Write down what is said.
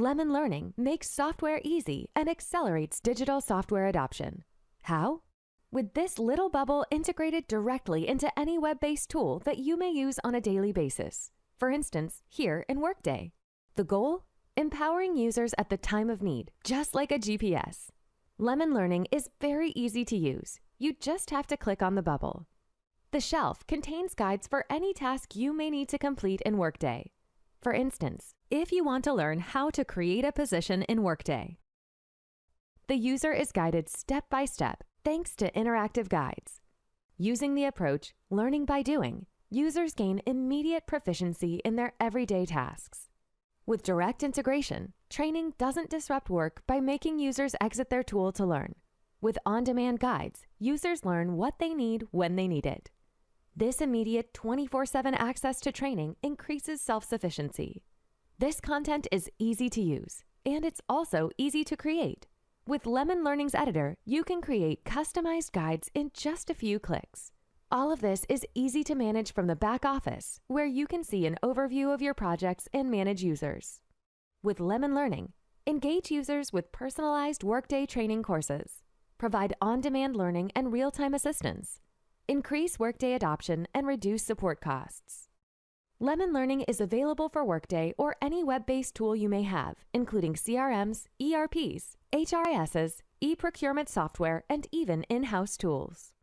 Lemon Learning makes software easy and accelerates digital software adoption. How? With this little bubble integrated directly into any web-based tool that you may use on a daily basis. For instance, here in Workday. The goal? Empowering users at the time of need, just like a GPS. Lemon Learning is very easy to use. You just have to click on the bubble. The shelf contains guides for any task you may need to complete in Workday. For instance, if you want to learn how to create a position in Workday. The user is guided step by step thanks to interactive guides. Using the approach, learning by doing, users gain immediate proficiency in their everyday tasks. With direct integration, training doesn't disrupt work by making users exit their tool to learn. With on-demand guides, users learn what they need when they need it. This immediate 24/7 access to training increases self-sufficiency. This content is easy to use, and it's also easy to create. With Lemon Learning's editor, you can create customized guides in just a few clicks. All of this is easy to manage from the back office, where you can see an overview of your projects and manage users. With Lemon Learning, engage users with personalized Workday training courses. Provide on-demand learning and real-time assistance. Increase Workday adoption and reduce support costs. Lemon Learning is available for Workday or any web-based tool you may have, including CRMs, ERPs, HRISs, e-procurement software, and even in-house tools.